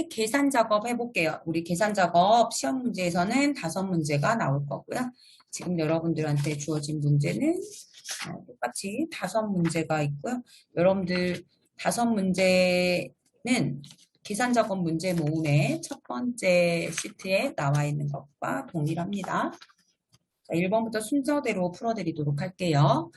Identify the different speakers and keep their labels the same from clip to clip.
Speaker 1: 계산 작업 해볼게요. 우리 계산 작업 시험 문제에서는 5문제가 나올 거고요. 지금 여러분들한테 주어진 문제는 똑같이 5문제가 있고요. 여러분들 5문제는 계산 작업 문제 모음의 첫 번째 시트에 나와 있는 것과 동일합니다. 자, 1번부터 순서대로 풀어드리도록 할게요.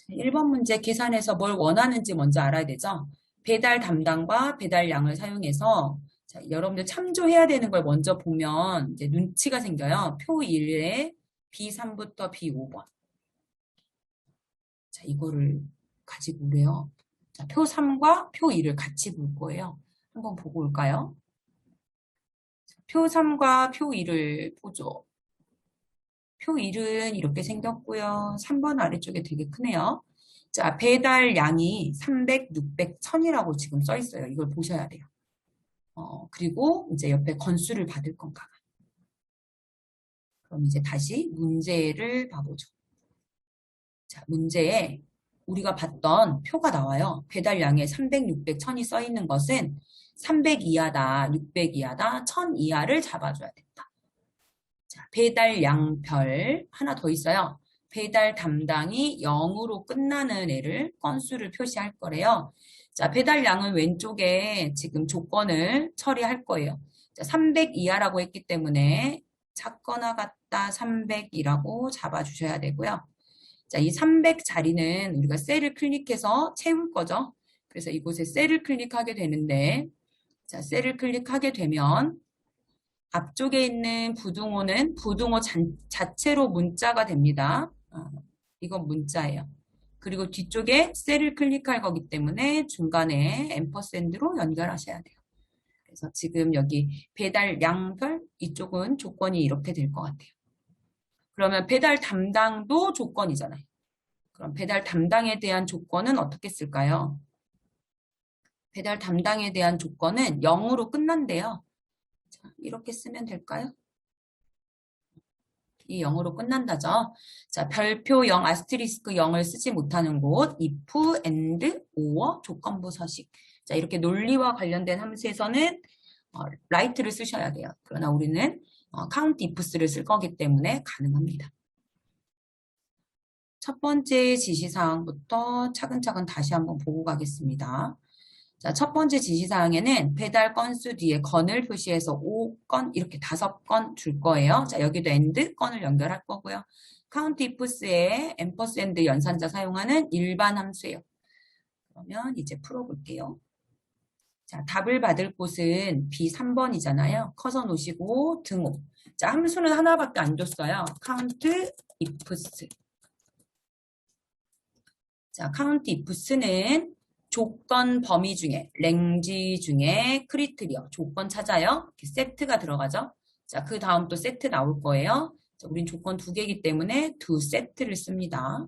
Speaker 1: 1번 문제 계산해서 뭘 원하는지 먼저 알아야 되죠. 배달 담당과 배달량을 사용해서 자, 여러분들 참조해야 되는 걸 먼저 보면 이제 눈치가 생겨요. 표 1에 B3부터 B5번. 자, 이거를 가지고 오래요. 자, 표 3과 표 2를 같이 볼 거예요. 한번 보고 올까요? 표 3과 표 2를 보죠. 표 1은 이렇게 생겼고요. 3번 아래쪽에 되게 크네요. 자, 배달량이 300, 600, 1000이라고 지금 써 있어요. 이걸 보셔야 돼요. 그리고 이제 옆에 건수를 받을 건가. 그럼 이제 다시 문제를 봐보죠. 자, 문제에 우리가 봤던 표가 나와요. 배달량에 300, 600, 1000이 써 있는 것은 300 이하다, 600 이하다, 1000 이하를 잡아줘야 된다. 자, 배달량별 하나 더 있어요. 배달 담당이 0으로 끝나는 애를 건수를 표시할 거래요. 자, 배달량은 왼쪽에 지금 조건을 처리할 거예요. 자, 300 이하라고 했기 때문에 작거나 같다 300이라고 잡아주셔야 되고요. 자, 이 300 자리는 우리가 셀을 클릭해서 채울 거죠. 그래서 이곳에 셀을 클릭하게 되는데, 자, 셀을 클릭하게 되면 앞쪽에 있는 부등호는 부등호 자체로 문자가 됩니다. 이건 문자예요. 그리고 뒤쪽에 셀을 클릭할 거기 때문에 중간에 앰퍼샌드로 연결하셔야 돼요. 그래서 지금 여기 배달량별 이쪽은 조건이 이렇게 될 것 같아요. 그러면 배달 담당도 조건이잖아요. 그럼 배달 담당에 대한 조건은 어떻게 쓸까요? 배달 담당에 대한 조건은 0으로 끝난대요. 자, 이렇게 쓰면 될까요? 이 0으로 끝난다죠. 자, 별표 0, 아스테리스크 0을 쓰지 못하는 곳, if, and, or, 조건부 서식. 자, 이렇게 논리와 관련된 함수에서는 right를 쓰셔야 돼요. 그러나 우리는 count ifs를 쓸 거기 때문에 가능합니다. 첫 번째 지시사항부터 차근차근 다시 한번 보고 가겠습니다. 자, 첫 번째 지시사항에는 배달 건수 뒤에 건을 표시해서 5건, 이렇게 5건 줄 거예요. 자, 여기도 and 건을 연결할 거고요. count ifs에 앰퍼샌드 연산자 사용하는 일반 함수예요. 그러면 이제 풀어볼게요. 자, 답을 받을 곳은 B3번이잖아요. 커서 놓으시고 등호. 자, 함수는 하나밖에 안 줬어요. count ifs. 자, count ifs는 조건 범위 중에, 랭지 중에 크리테리어, 조건 찾아요. 이렇게 세트가 들어가죠. 자, 그 다음 또 세트 나올 거예요. 자, 우린 조건 2개이기 때문에 2세트를 씁니다.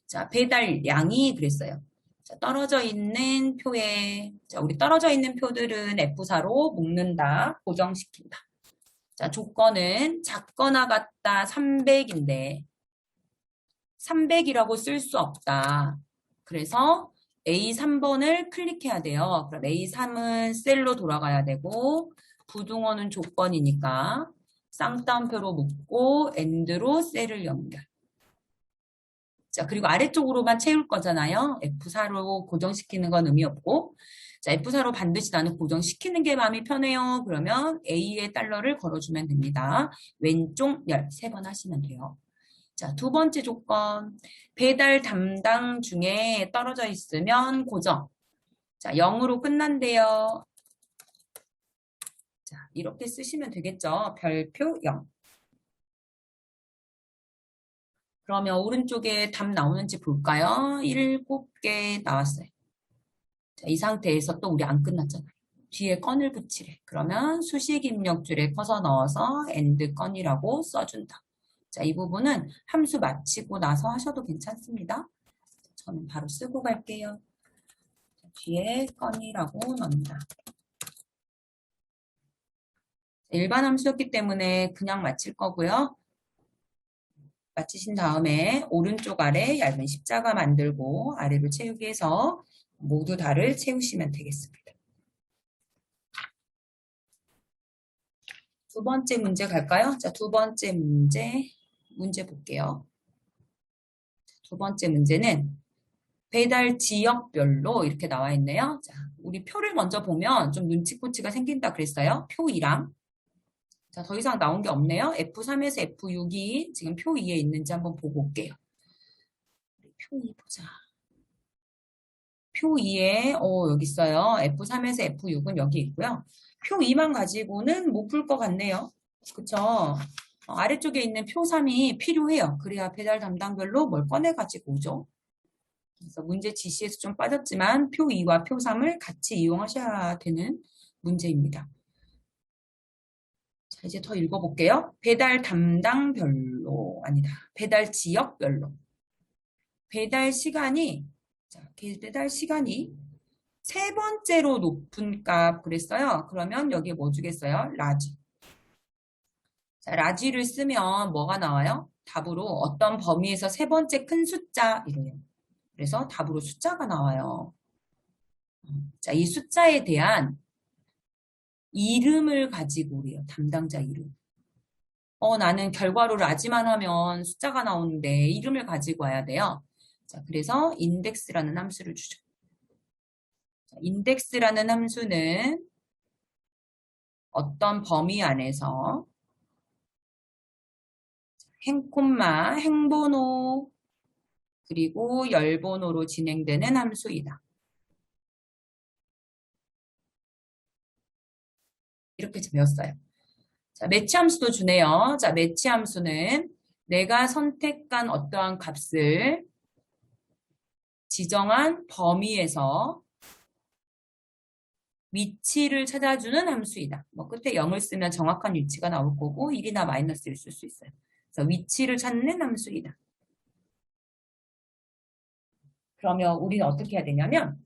Speaker 1: 자, 배달량이 그랬어요. 자, 떨어져 있는 표에, 자, 우리 떨어져 있는 표들은 F4로 묶는다, 고정시킨다. 자, 조건은 작거나 같다 300인데, 300이라고 쓸 수 없다. 그래서 A3번을 클릭해야 돼요. 그럼 A3은 셀로 돌아가야 되고 부등호는 조건이니까 쌍따옴표로 묶고 AND로 셀을 연결. 자, 그리고 아래쪽으로만 채울 거잖아요. F4로 고정시키는 건 의미 없고 자, F4로 반드시 나는 고정시키는 게 마음이 편해요. 그러면 A의 달러를 걸어주면 됩니다. 왼쪽 열 3번 하시면 돼요. 자, 두 번째 조건. 배달 담당 중에 떨어져 있으면 고정. 자, 0으로 끝난대요. 자, 이렇게 쓰시면 되겠죠. 별표 0. 그러면 오른쪽에 답 나오는지 볼까요? 7개 나왔어요. 자, 이 상태에서 또 우리 안 끝났잖아요. 뒤에 건을 붙이래. 그러면 수식 입력줄에 커서 넣어서 end 건이라고 써준다. 자, 이 부분은 함수 마치고 나서 하셔도 괜찮습니다. 저는 바로 쓰고 갈게요. 자, 뒤에 건이라고 넣는다. 일반 함수였기 때문에 그냥 마칠 거고요. 마치신 다음에 오른쪽 아래 얇은 십자가 만들고 아래로 채우기 해서 모두 다를 채우시면 되겠습니다. 두 번째 문제 갈까요? 자, 두 번째 문제 볼게요. 두 번째 문제는 배달 지역별로 이렇게 나와 있네요. 자, 우리 표를 먼저 보면 좀 눈치코치가 생긴다 그랬어요. 표 2랑. 자, 더 이상 나온 게 없네요. F3에서 F6이 지금 표 2에 있는지 한번 보고 올게요. 표 2 보자. 표 2에, 여기 있어요. F3에서 F6은 여기 있고요. 표 2만 가지고는 못 풀 것 같네요. 그쵸? 아래쪽에 있는 표 3이 필요해요. 그래야 배달 담당별로 뭘 꺼내가지고 오죠. 그래서 문제 지시에서 좀 빠졌지만 표 2와 표 3을 같이 이용하셔야 되는 문제입니다. 자, 이제 더 읽어볼게요. 배달 담당별로, 아니다. 배달 지역별로. 배달 시간이, 자, 배달 시간이 세 번째로 높은 값 그랬어요. 그러면 여기에 뭐 주겠어요? 라지. 자, 라지를 쓰면 뭐가 나와요? 답으로 어떤 범위에서 세 번째 큰 숫자 이래요. 그래서 답으로 숫자가 나와요. 자, 이 숫자에 대한 이름을 가지고 우리요. 담당자 이름. 나는 결과로 라지만 하면 숫자가 나오는데 이름을 가지고 와야 돼요. 자, 그래서 인덱스라는 함수를 주죠. 자, 인덱스라는 함수는 어떤 범위 안에서 행콤마, 행번호, 그리고 열번호로 진행되는 함수이다. 이렇게 배웠어요. 자, 매치 함수도 주네요. 자, 매치 함수는 내가 선택한 어떠한 값을 지정한 범위에서 위치를 찾아주는 함수이다. 뭐 끝에 0을 쓰면 정확한 위치가 나올 거고 1이나 마이너스를 쓸 수 있어요. 그래서 위치를 찾는 함수이다. 그러면 우리는 어떻게 해야 되냐면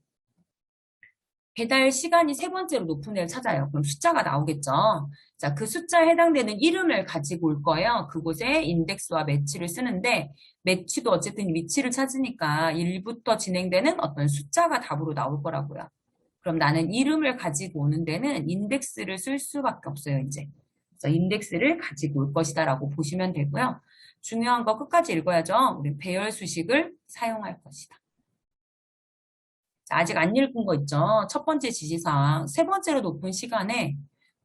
Speaker 1: 배달 시간이 세 번째로 높은 애를 찾아요. 그럼 숫자가 나오겠죠. 자, 그 숫자에 해당되는 이름을 가지고 올 거예요. 그곳에 인덱스와 매치를 쓰는데 매치도 어쨌든 위치를 찾으니까 1부터 진행되는 어떤 숫자가 답으로 나올 거라고요. 그럼 나는 이름을 가지고 오는 데는 인덱스를 쓸 수밖에 없어요, 이제. 그래서 인덱스를 가지고 올 것이다 라고 보시면 되고요. 중요한 거 끝까지 읽어야죠. 우리 배열 수식을 사용할 것이다. 자, 아직 안 읽은 거 있죠? 첫 번째 지시사항, 세 번째로 높은 시간에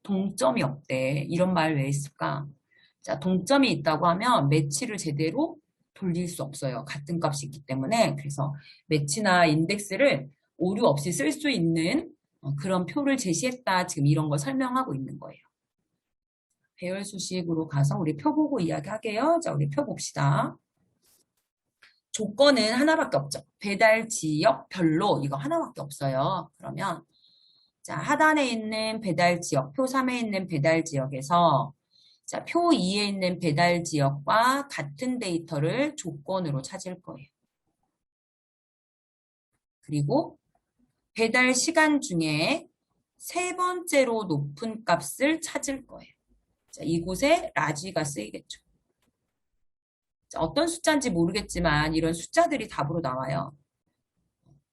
Speaker 1: 동점이 없대. 이런 말 왜 있을까? 자, 동점이 있다고 하면 매치를 제대로 돌릴 수 없어요. 같은 값이 있기 때문에. 그래서 매치나 인덱스를 오류 없이 쓸 수 있는 그런 표를 제시했다. 지금 이런 거 설명하고 있는 거예요. 배열 수식으로 가서 우리 표 보고 이야기하게요. 자, 우리 표 봅시다. 조건은 하나밖에 없죠. 배달 지역별로 이거 하나밖에 없어요. 그러면 자, 하단에 있는 배달 지역, 표 3에 있는 배달 지역에서 자, 표 2에 있는 배달 지역과 같은 데이터를 조건으로 찾을 거예요. 그리고 배달 시간 중에 세 번째로 높은 값을 찾을 거예요. 자, 이곳에 라지가 쓰이겠죠. 자, 어떤 숫자인지 모르겠지만 이런 숫자들이 답으로 나와요.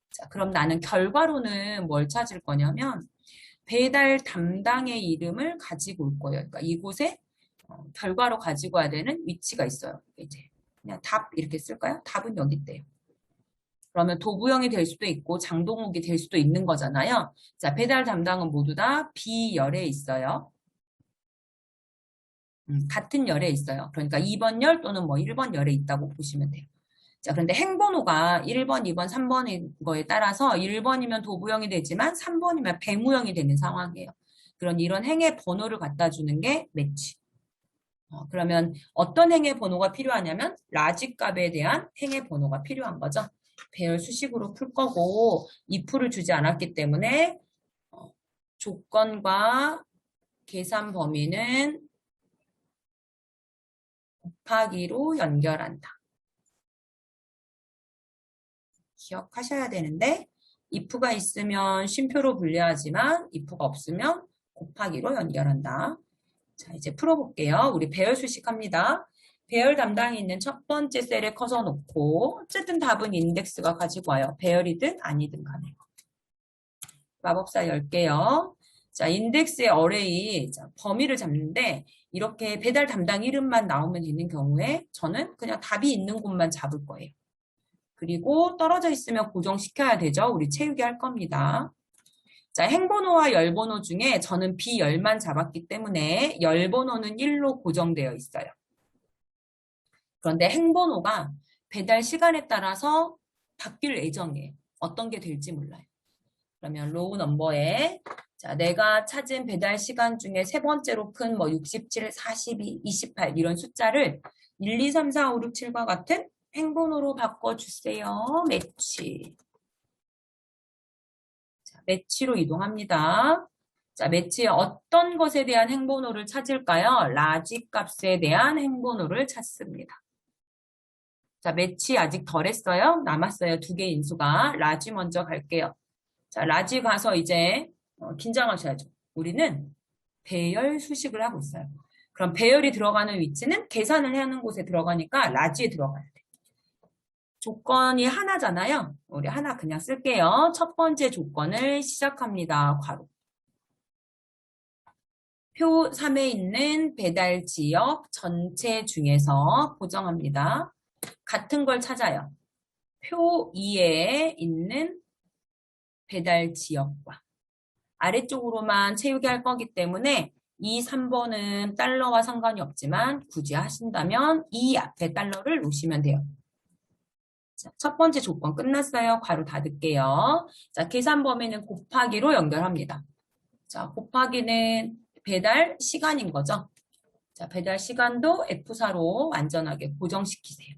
Speaker 1: 자, 그럼 나는 결과로는 뭘 찾을 거냐면 배달 담당의 이름을 가지고 올 거예요. 그러니까 이곳에 결과로 가지고 와야 되는 위치가 있어요. 이제 그냥 답 이렇게 쓸까요? 답은 여기 있대요. 그러면 도부영이 될 수도 있고 장동욱이 될 수도 있는 거잖아요. 자, 배달 담당은 모두 다 B열에 있어요. 같은 열에 있어요. 그러니까 2번 열 또는 뭐 1번 열에 있다고 보시면 돼요. 자, 그런데 행번호가 1번, 2번, 3번인 거에 따라서 1번이면 도부영이 되지만 3번이면 배무영이 되는 상황이에요. 이런 행의 번호를 갖다 주는 게 매치. 그러면 어떤 행의 번호가 필요하냐면 라지 값에 대한 행의 번호가 필요한 거죠. 배열 수식으로 풀 거고 if를 주지 않았기 때문에 조건과 계산 범위는 곱하기로 연결한다. 기억하셔야 되는데 if가 있으면 쉼표로 분리하지만 if가 없으면 곱하기로 연결한다. 자, 이제 풀어볼게요. 우리 배열 수식합니다. 배열 담당이 있는 첫 번째 셀에 커서 놓고 어쨌든 답은 인덱스가 가지고 와요. 배열이든 아니든 간에. 마법사 열게요. 자, 인덱스의 어레이, 자, 범위를 잡는데 이렇게 배달 담당 이름만 나오면 되는 경우에 저는 그냥 답이 있는 곳만 잡을 거예요. 그리고 떨어져 있으면 고정시켜야 되죠. 우리 채우기 할 겁니다. 자, 행번호와 열번호 중에 저는 비열만 잡았기 때문에 열번호는 1로 고정되어 있어요. 그런데 행번호가 배달 시간에 따라서 바뀔 예정이에요. 어떤 게 될지 몰라요. 그러면 로우 넘버에 자, 내가 찾은 배달 시간 중에 세 번째로 큰 뭐 67, 42, 28 이런 숫자를 1, 2, 3, 4, 5, 6, 7과 같은 행번호로 바꿔주세요. 매치. 자, 매치로 이동합니다. 자, 매치의 어떤 것에 대한 행번호를 찾을까요? 라지 값에 대한 행번호를 찾습니다. 자, 매치 아직 덜 했어요. 남았어요. 두 개 인수가. 라지 먼저 갈게요. 자, 라지 가서 이제 긴장하셔야죠. 우리는 배열 수식을 하고 있어요. 그럼 배열이 들어가는 위치는 계산을 하는 곳에 들어가니까 라지에 들어가야 돼. 조건이 하나잖아요. 우리 하나 그냥 쓸게요. 첫 번째 조건을 시작합니다. 괄호. 표 3에 있는 배달 지역 전체 중에서 고정합니다. 같은 걸 찾아요. 표 2에 있는 배달 지역과 아래쪽으로만 채우게 할 거기 때문에 이 3번은 달러와 상관이 없지만 굳이 하신다면 이 앞에 달러를 놓으시면 돼요. 자, 첫 번째 조건 끝났어요. 괄호 닫을게요. 자, 계산 범위는 곱하기로 연결합니다. 자, 곱하기는 배달 시간인 거죠. 자, 배달 시간도 F4로 완전하게 고정시키세요.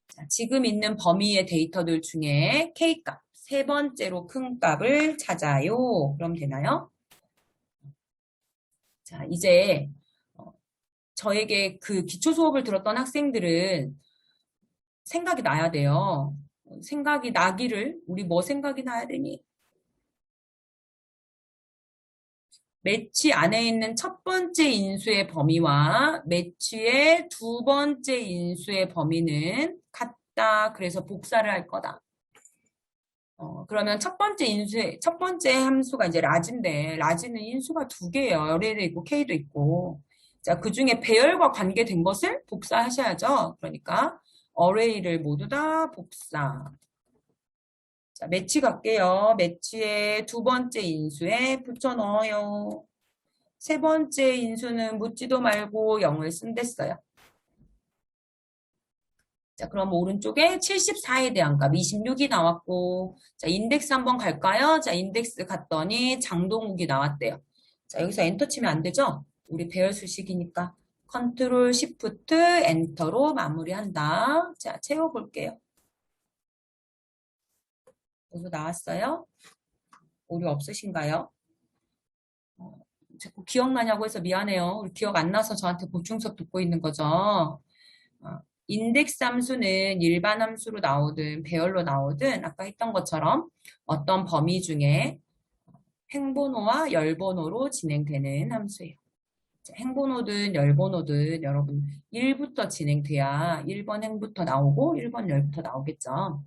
Speaker 1: 자, 지금 있는 범위의 데이터들 중에 K값, 세 번째로 큰 값을 찾아요. 그럼 되나요? 자, 이제 저에게 그 기초 수업을 들었던 학생들은 생각이 나야 돼요. 생각이 나기를, 우리 뭐 생각이 나야 되니? 매치 안에 있는 첫 번째 인수의 범위와 매치의 두 번째 인수의 범위는 같다. 그래서 복사를 할 거다. 그러면 첫 번째 함수가 이제 라지인데, 라지는 인수가 두 개예요. 열에도 있고, K도 있고. 자, 그 중에 배열과 관계된 것을 복사하셔야죠. 그러니까, 어레이를 모두 다 복사. 자, 매치 갈게요. 매치의 두 번째 인수에 붙여 넣어요. 세 번째 인수는 묻지도 말고 0을 쓴댔어요. 자, 그럼 오른쪽에 74에 대한 값 26이 나왔고, 자, 인덱스 한번 갈까요? 자, 인덱스 갔더니 장동욱이 나왔대요. 자, 여기서 엔터 치면 안 되죠? 우리 배열 수식이니까 컨트롤 시프트 엔터로 마무리한다. 자, 채워볼게요. 모두 나왔어요? 오류 없으신가요? 자꾸 기억나냐고 해서 미안해요. 우리 기억 안 나서 저한테 보충 수업 듣고 있는 거죠. 인덱스 함수는 일반 함수로 나오든 배열로 나오든 아까 했던 것처럼 어떤 범위 중에 행번호와 열번호로 진행되는 함수예요. 행번호든 열번호든 여러분 1부터 진행돼야 1번 행부터 나오고 1번 열부터 나오겠죠.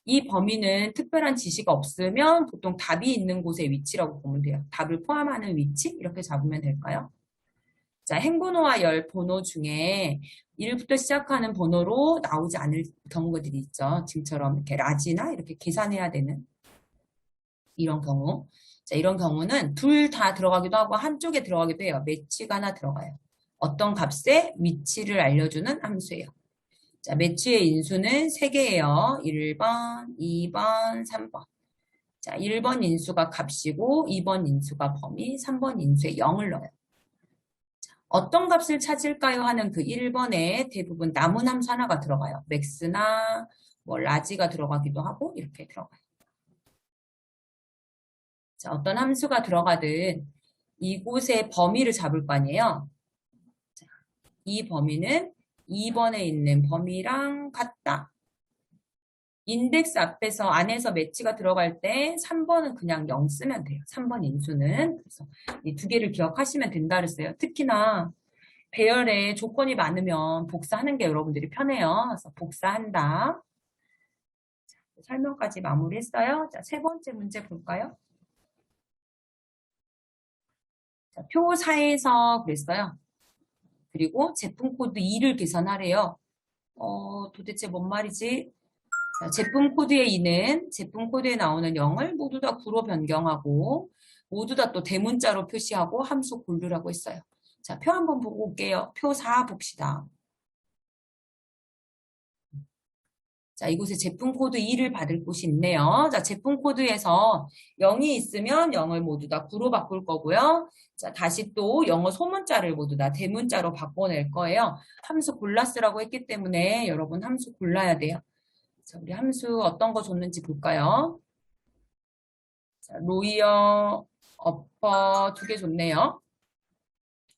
Speaker 1: 이 범위는 특별한 지시가 없으면 보통 답이 있는 곳의 위치라고 보면 돼요. 답을 포함하는 위치 이렇게 잡으면 될까요? 자, 행번호와 열 번호 중에 1부터 시작하는 번호로 나오지 않을 경우들이 있죠. 지금처럼 이렇게 라지나 이렇게 계산해야 되는 이런 경우. 자, 이런 경우는 둘 다 들어가기도 하고 한쪽에 들어가기도 해요. 매치가 하나 들어가요. 어떤 값의 위치를 알려주는 함수예요. 자, 매치의 인수는 3개예요. 1번, 2번, 3번. 자, 1번 인수가 값이고 2번 인수가 범위, 3번 인수에 0을 넣어요. 어떤 값을 찾을까요? 하는 그 1번에 대부분 남은 함수 하나가 들어가요. 맥스나 뭐 라지가 들어가기도 하고 이렇게 들어가요. 자, 어떤 함수가 들어가든 이곳의 범위를 잡을 거 아니에요. 자, 이 범위는 2번에 있는 범위랑 같다. 인덱스 앞에서 안에서 매치가 들어갈 때 3번은 그냥 0 쓰면 돼요. 3번 인수는. 그래서 이 두 개를 기억하시면 된다 그랬어요. 특히나 배열에 조건이 많으면 복사하는 게 여러분들이 편해요. 그래서 복사한다. 자, 설명까지 마무리했어요. 자, 세 번째 문제 볼까요? 자, 표 4에서 그랬어요. 그리고 제품 코드 2를 계산하래요. 도대체 뭔 말이지? 자, 제품 코드의 2는 제품 코드에 나오는 0을 모두 다 9로 변경하고 모두 다 또 대문자로 표시하고 함수 고르라고 했어요. 자, 표 한번 보고 올게요. 표 4 봅시다. 자, 이곳에 제품 코드 2를 받을 곳이 있네요. 자, 제품 코드에서 0이 있으면 0을 모두 다 9로 바꿀 거고요. 자, 다시 또 영어 소문자를 모두 다 대문자로 바꿔낼 거예요. 함수 골라 쓰라고 했기 때문에 여러분 함수 골라야 돼요. 자, 우리 함수 어떤 거 줬는지 볼까요? 자, 로이어, 어퍼 두 개 줬네요.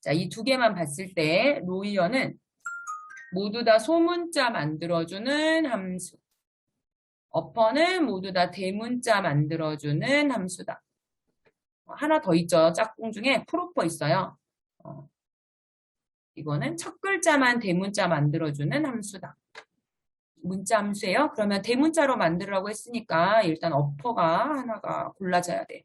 Speaker 1: 자, 이 두 개만 봤을 때 로이어는 모두 다 소문자 만들어주는 함수. 어퍼는 모두 다 대문자 만들어주는 함수다. 하나 더 있죠. 짝꿍 중에 프로퍼 있어요. 이거는 첫 글자만 대문자 만들어주는 함수다. 문자 함수예요. 그러면 대문자로 만들라고 했으니까 일단 어퍼가 하나가 골라져야 돼.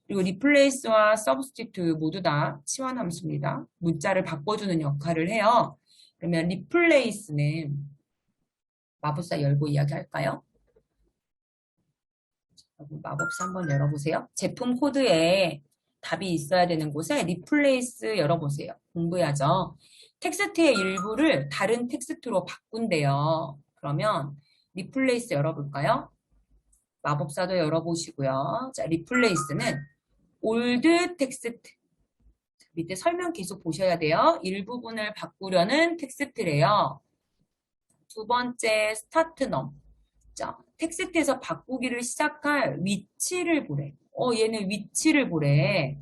Speaker 1: 그리고 replace와 substitute 모두 다 치환 함수입니다. 문자를 바꿔주는 역할을 해요. 그러면 replace는 마법사 열고 이야기할까요? 마법사 한번 열어보세요. 제품 코드에 답이 있어야 되는 곳에 replace 열어보세요. 공부해야죠. 텍스트의 일부를 다른 텍스트로 바꾼대요. 그러면 replace 열어볼까요? 마법사도 열어보시고요. 자, replace는 old text 밑에 설명 계속 보셔야 돼요. 일부분을 바꾸려는 텍스트래요. 두 번째 start num. 자, 텍스트에서 바꾸기를 시작할 위치를 보래. 얘는 위치를 보래.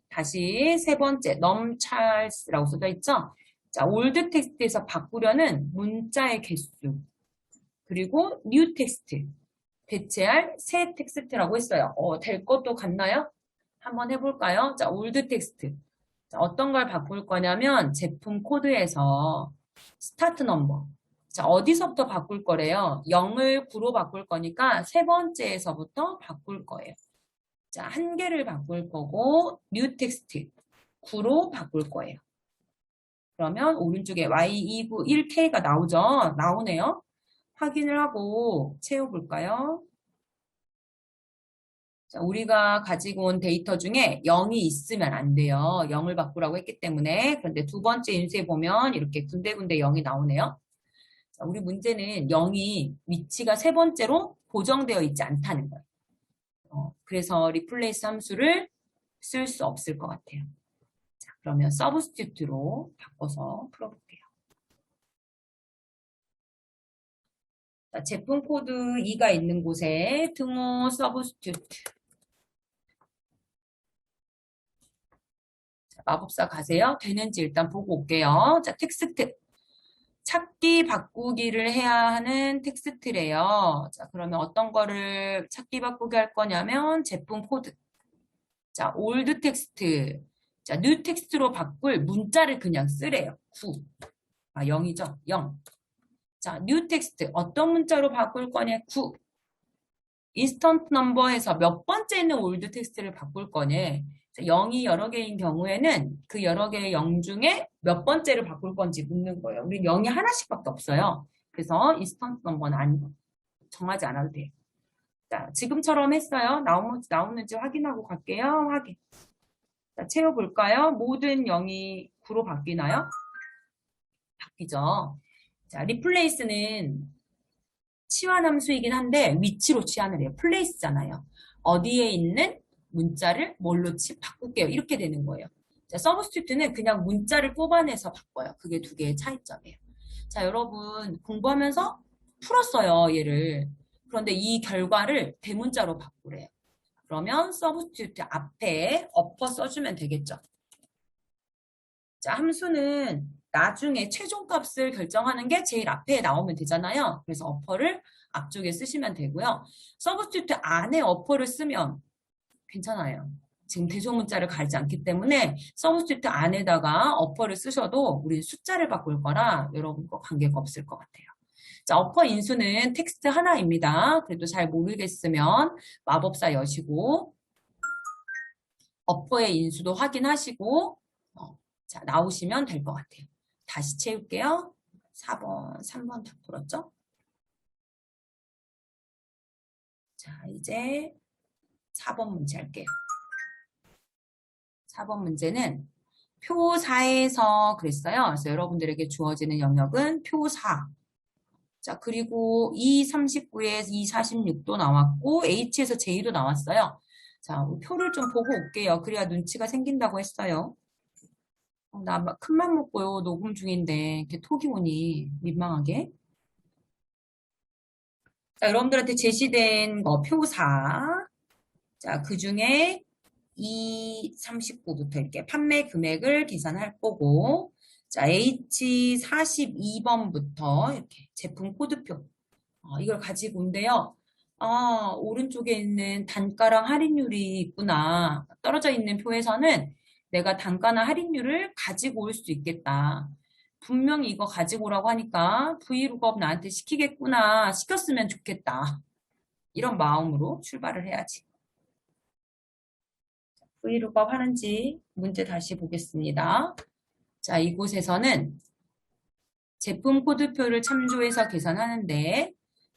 Speaker 1: 다시 세 번째 num charles라고 써져 있죠. 자, 올드 텍스트에서 바꾸려는 문자의 개수. 그리고 new 텍스트. 대체할 새 텍스트라고 했어요. 될 것도 같나요? 한번 해볼까요? 자, 올드 텍스트. 자, 어떤 걸 바꿀 거냐면 제품 코드에서 스타트 넘버. 자, 어디서부터 바꿀 거래요? 0을 9로 바꿀 거니까 세 번째에서부터 바꿀 거예요. 자, 한 개를 바꿀 거고 뉴 텍스트 9로 바꿀 거예요. 그러면 오른쪽에 Y291K가 나오죠? 나오네요. 확인을 하고 채워볼까요? 자, 우리가 가지고 온 데이터 중에 0이 있으면 안 돼요. 0을 바꾸라고 했기 때문에. 그런데 두 번째 인수에 보면 이렇게 군데군데 0이 나오네요. 자, 우리 문제는 0이 위치가 세 번째로 고정되어 있지 않다는 거예요. 그래서 replace 함수를 쓸 수 없을 것 같아요. 자, 그러면 substitute로 바꿔서 풀어볼게요. 자, 제품 코드 2가 있는 곳에 등호 substitute. 자, 마법사 가세요. 되는지 일단 보고 올게요. 자, 텍스트. 찾기 바꾸기를 해야 하는 텍스트래요. 자, 그러면 어떤 거를 찾기 바꾸기 할 거냐면 제품 코드. 자, 올드 텍스트. 자, 뉴 텍스트로 바꿀 문자를 그냥 쓰래요. 9. 0이죠? 0. 자, 뉴 텍스트. 어떤 문자로 바꿀 거냐? 9. 인스턴트 넘버에서 몇 번째는 올드 텍스트를 바꿀 거냐? 0이 여러 개인 경우에는 그 여러 개의 0 중에 몇 번째를 바꿀 건지 묻는 거예요. 우린 0이 하나씩밖에 없어요. 그래서 인스턴트 넘버는 정하지 않아도 돼요. 자, 지금처럼 했어요. 나오는지 확인하고 갈게요. 확인. 자, 채워볼까요? 모든 0이 9로 바뀌나요? 바뀌죠. 자, replace는 치환 함수이긴 한데 위치로 치환을 해요. place잖아요. 어디에 있는 문자를 뭘로 바꿀게요. 이렇게 되는 거예요. 자, substitute는 그냥 문자를 뽑아내서 바꿔요. 그게 두 개의 차이점이에요. 자, 여러분 공부하면서 풀었어요. 얘를. 그런데 이 결과를 대문자로 바꾸래요. 그러면 substitute 앞에 upper 써주면 되겠죠. 자, 함수는 나중에 최종값을 결정하는 게 제일 앞에 나오면 되잖아요. 그래서 upper를 앞쪽에 쓰시면 되고요. substitute 안에 upper를 쓰면 괜찮아요. 지금 대소문자를 가리지 않기 때문에 substitute 안에다가 upper를 쓰셔도 우리 숫자를 바꿀 거라 여러분과 관계가 없을 것 같아요. 자, upper 인수는 텍스트 하나입니다. 그래도 잘 모르겠으면 마법사 여시고 어퍼의 인수도 확인하시고 자, 나오시면 될 것 같아요. 다시 채울게요. 4번, 3번 다 풀었죠? 자, 이제 4번 문제 할게요. 4번 문제는 표 4에서 그랬어요. 그래서 여러분들에게 주어지는 영역은 표 4. 자, 그리고 E39에서 E46도 나왔고, H에서 J도 나왔어요. 자, 표를 좀 보고 올게요. 그래야 눈치가 생긴다고 했어요. 나 큰맘 먹고요. 녹음 중인데, 이렇게 톡이 오니 민망하게. 자, 여러분들한테 제시된 거 표 4. 자, 그 중에 E39부터 이렇게 판매 금액을 계산할 거고, 자, H42번부터 이렇게 제품 코드표. 이걸 가지고 온대요. 오른쪽에 있는 단가랑 할인율이 있구나. 떨어져 있는 표에서는 내가 단가나 할인율을 가지고 올 수 있겠다. 분명히 이거 가지고 오라고 하니까 브이룩업 나한테 시키겠구나. 시켰으면 좋겠다. 이런 마음으로 출발을 해야지. 브이룩업 하는지 문제 다시 보겠습니다. 자, 이곳에서는 제품 코드표를 참조해서 계산하는데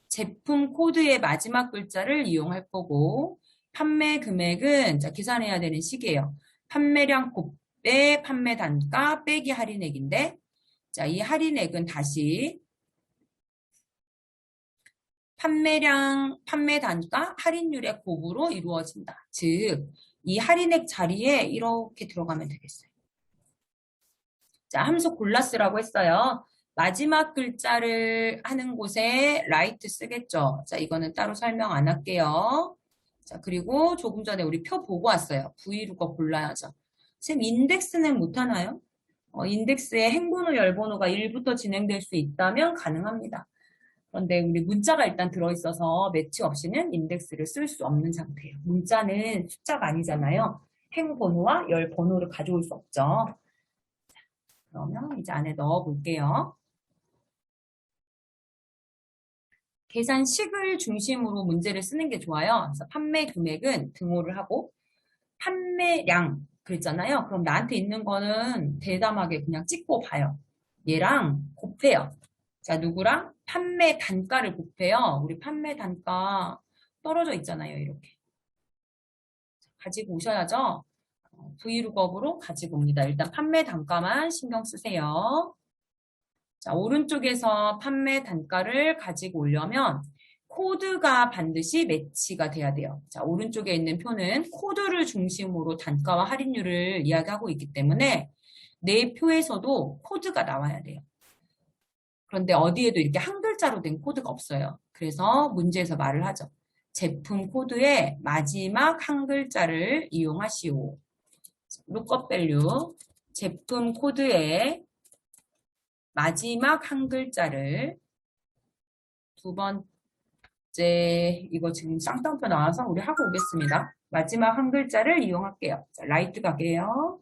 Speaker 1: 제품 코드의 마지막 글자를 이용할 거고 판매 금액은 자, 계산해야 되는 식이에요. 판매량 곱빼 판매 단가 빼기 할인액인데 자, 이 할인액은 다시 판매량, 판매 단가, 할인율의 곱으로 이루어진다. 즉, 이 할인액 자리에 이렇게 들어가면 되겠어요. 자, 함수 골라쓰라고 했어요. 마지막 글자를 하는 곳에 라이트 쓰겠죠. 자, 이거는 따로 설명 안 할게요. 자, 그리고 조금 전에 우리 표 보고 왔어요. V루거 골라야죠. 선생님, 인덱스는 못하나요? 인덱스에 행번호, 열번호가 1부터 진행될 수 있다면 가능합니다. 그런데 우리 문자가 일단 들어있어서 매치 없이는 인덱스를 쓸 수 없는 상태예요. 문자는 숫자가 아니잖아요. 행번호와 열번호를 가져올 수 없죠. 그러면 이제 안에 넣어 볼게요. 계산식을 중심으로 문제를 쓰는 게 좋아요. 그래서 판매 금액은 등호를 하고 판매량 그랬잖아요. 그럼 나한테 있는 거는 대담하게 그냥 찍고 봐요. 얘랑 곱해요. 자, 누구랑? 판매 단가를 곱해요. 우리 판매 단가 떨어져 있잖아요. 이렇게. 가지고 오셔야죠. 브이룩업으로 가지고 옵니다. 일단 판매 단가만 신경 쓰세요. 자, 오른쪽에서 판매 단가를 가지고 오려면 코드가 반드시 매치가 돼야 돼요. 자, 오른쪽에 있는 표는 코드를 중심으로 단가와 할인율을 이야기하고 있기 때문에 내 표에서도 코드가 나와야 돼요. 그런데 어디에도 이렇게 한 글자로 된 코드가 없어요. 그래서 문제에서 말을 하죠. 제품 코드의 마지막 한 글자를 이용하시오. lookup value 제품 코드의 마지막 한 글자를 두 번째 이거 지금 쌍따옴표 나와서 우리 하고 오겠습니다. 마지막 한 글자를 이용할게요. 자, 라이트 갈게요.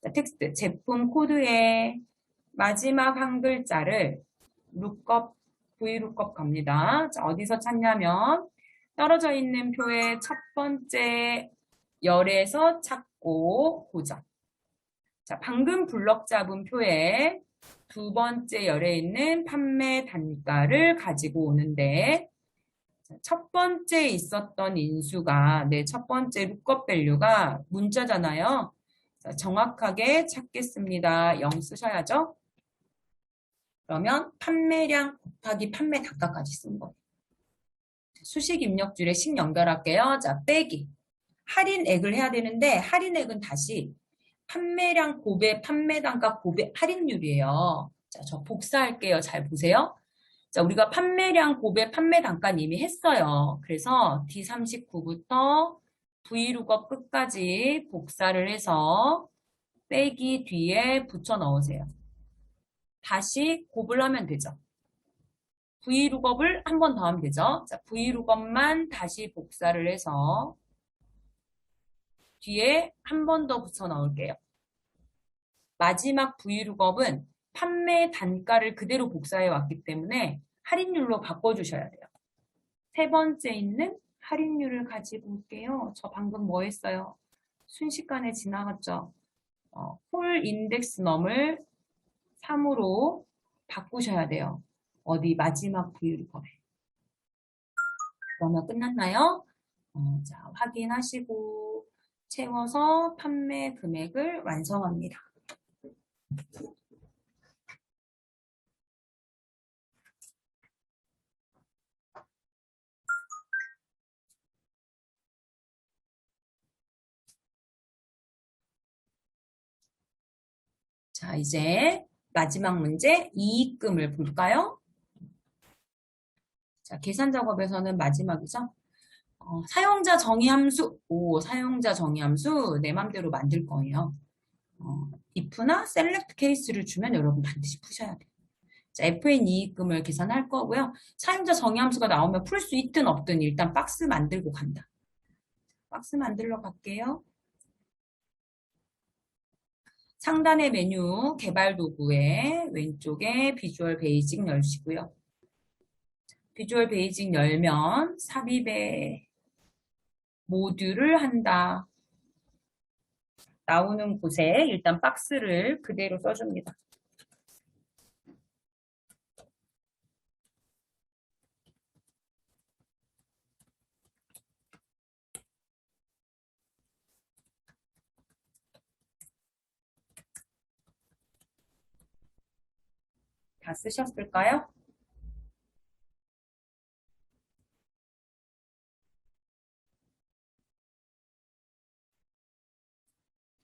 Speaker 1: 자, 텍스트 제품 코드의 마지막 한 글자를 lookup Vlookup 갑니다. 자, 어디서 찾냐면 떨어져 있는 표의 첫 번째 열에서 찾고 고정. 자, 방금 블럭 잡은 표에 두 번째 열에 있는 판매 단가를 가지고 오는데 첫 번째 있었던 인수가 내 첫 번째 룩업 밸류가 문자잖아요. 자, 정확하게 찾겠습니다. 0 쓰셔야죠. 그러면 판매량 곱하기 판매 단가까지 쓴 거예요. 수식 입력줄에 식 연결할게요. 자, 빼기. 할인액을 해야 되는데 할인액은 다시 판매량 곱의 판매 단가 곱의 할인율이에요. 자, 저 복사할게요. 잘 보세요. 자, 우리가 판매량 곱의 판매 단가는 이미 했어요. 그래서 D39부터 V룩업 끝까지 복사를 해서 빼기 뒤에 붙여 넣으세요. 다시 곱을 하면 되죠. V룩업을 한 번 더 하면 되죠. 자, V룩업만 다시 복사를 해서 뒤에 한 번 더 붙여 넣을게요. 마지막 V룩업은 판매 단가를 그대로 복사해 왔기 때문에 할인율로 바꿔주셔야 돼요. 세 번째 있는 할인율을 가지고 올게요. 저 방금 뭐 했어요? 순식간에 지나갔죠. 홀 인덱스 넘을 3으로 바꾸셔야 돼요. 어디 마지막 부유리법에. 그러면 끝났나요? 자, 확인하시고 채워서 판매 금액을 완성합니다. 자, 이제 마지막 문제 이익금을 볼까요? 자, 계산 작업에서는 마지막이죠. 사용자 정의 함수, 사용자 정의 함수 내 맘대로 만들 거예요. if나 select case를 주면 여러분 반드시 푸셔야 돼요. 자, FN 이익금을 계산할 거고요. 사용자 정의 함수가 나오면 풀 수 있든 없든 일단 박스 만들고 간다. 박스 만들러 갈게요. 상단의 메뉴 개발 도구에 왼쪽에 비주얼 베이직 열시고요. 비주얼 베이직 열면 삽입의 모듈을 한다. 나오는 곳에 일단 박스를 그대로 써줍니다. 다 쓰셨을까요?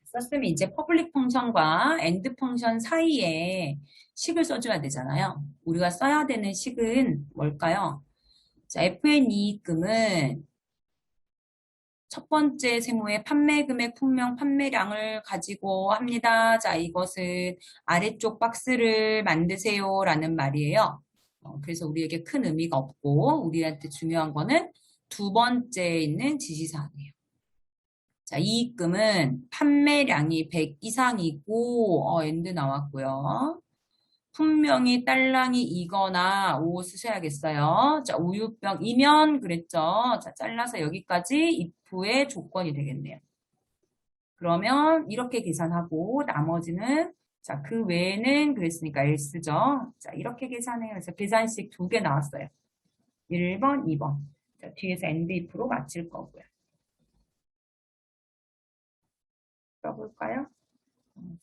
Speaker 1: 썼으면 이제 퍼블릭 펑션과 엔드 펑션 사이에 식을 써줘야 되잖아요. 우리가 써야 되는 식은 뭘까요? 자, FN 이익금은 첫 번째 세모의 판매 금액 품명 판매량을 가지고 합니다. 자, 이것은 아래쪽 박스를 만드세요 라는 말이에요. 그래서 우리에게 큰 의미가 없고 우리한테 중요한 거는 두 번째에 있는 지시사항이에요. 자, 이익금은 판매량이 100 이상이고 엔드 나왔고요. 분명히 딸랑이 이거나 오 쓰셔야겠어요. 자, 우유병이면 그랬죠. 자, 잘라서 여기까지 if의 조건이 되겠네요. 그러면 이렇게 계산하고 나머지는 자, 그 외에는 그랬으니까 else죠. 자, 이렇게 계산해요. 그래서 계산식 2개 나왔어요. 1번, 2번. 자, 뒤에서 end if로 맞출 거고요. 써볼까요?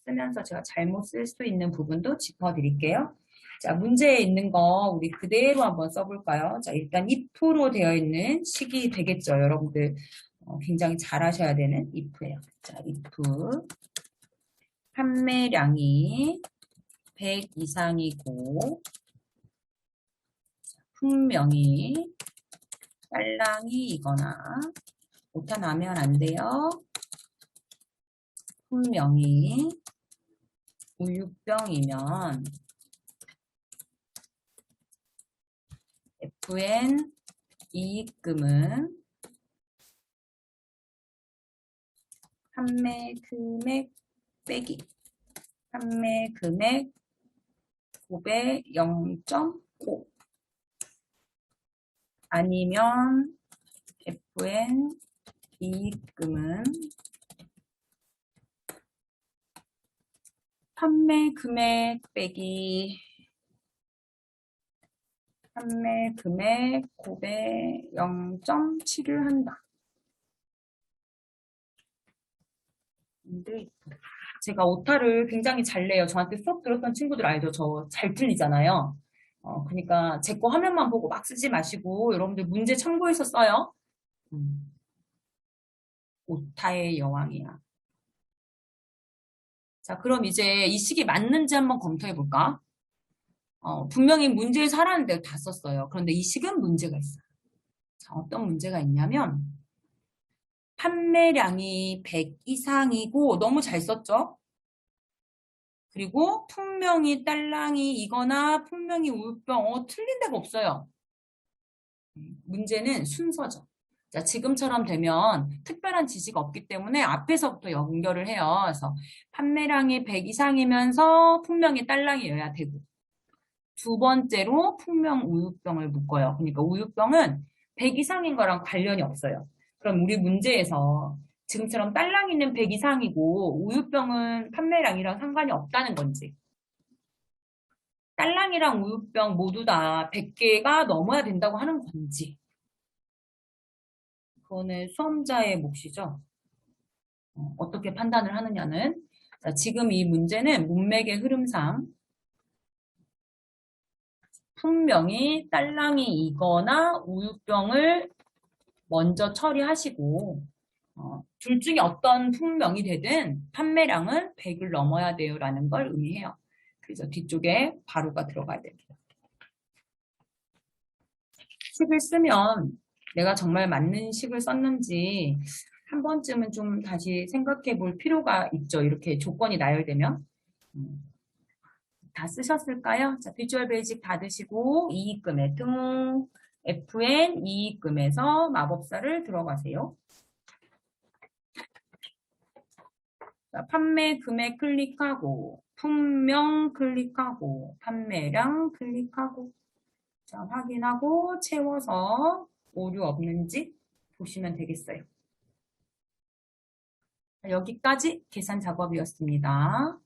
Speaker 1: 쓰면서 제가 잘못 쓸 수 있는 부분도 짚어드릴게요. 자, 문제에 있는 거 우리 그대로 한번 써볼까요? 자, 일단 if로 되어 있는 식이 되겠죠. 여러분들 굉장히 잘 하셔야 되는 if예요. 자, if 판매량이 100 이상이고 분명히 딸랑이이거나 오타 나면 안 돼요. 분명히 우유병이면 FN 이익금은 판매 금액 빼기 판매 금액 곱의 0.5 아니면 FN 이익금은 판매 금액 빼기 판매 금액 곱의 0.7을 한다. 근데 제가 오타를 굉장히 잘 내요. 저한테 수업 들었던 친구들 알죠? 저 잘 틀리잖아요. 그러니까 제 거 화면만 보고 막 쓰지 마시고 여러분들 문제 참고해서 써요. 오타의 여왕이야. 자, 그럼 이제 이 식이 맞는지 한번 검토해 볼까? 분명히 문제에 살았는데 다 썼어요. 그런데 이 식은 문제가 있어요. 자, 어떤 문제가 있냐면 판매량이 100 이상이고 너무 잘 썼죠? 그리고 분명히 딸랑이이거나 분명히 우유병 틀린 데가 없어요. 문제는 순서죠. 자, 지금처럼 되면 특별한 지시가 없기 때문에 앞에서부터 연결을 해요. 그래서 판매량이 100 이상이면서 분명히 딸랑이여야 되고 두 번째로 분명 우유병을 묶어요. 그러니까 우유병은 100 이상인 거랑 관련이 없어요. 그럼 우리 문제에서 지금처럼 딸랑이는 100 이상이고 우유병은 판매량이랑 상관이 없다는 건지, 딸랑이랑 우유병 모두 다 100개가 넘어야 된다고 하는 건지, 그거는 수험자의 몫이죠. 어떻게 판단을 하느냐는. 자, 지금 이 문제는 문맥의 흐름상 분명히 딸랑이이거나 우유병을 먼저 처리하시고, 둘 중에 어떤 품명이 되든 판매량은 100을 넘어야 돼요라는 걸 의미해요. 그래서 뒤쪽에 바로가 들어가야 됩니다. 식을 쓰면 내가 정말 맞는 식을 썼는지 한 번쯤은 좀 다시 생각해 볼 필요가 있죠. 이렇게 조건이 나열되면. 다 쓰셨을까요? 자, 비주얼 베이직 받으시고 이익금의 등 FN 이익금에서 마법사를 들어가세요. 자, 판매 금액 클릭하고 품명 클릭하고 판매량 클릭하고 자, 확인하고 채워서 오류 없는지 보시면 되겠어요. 여기까지 계산 작업이었습니다.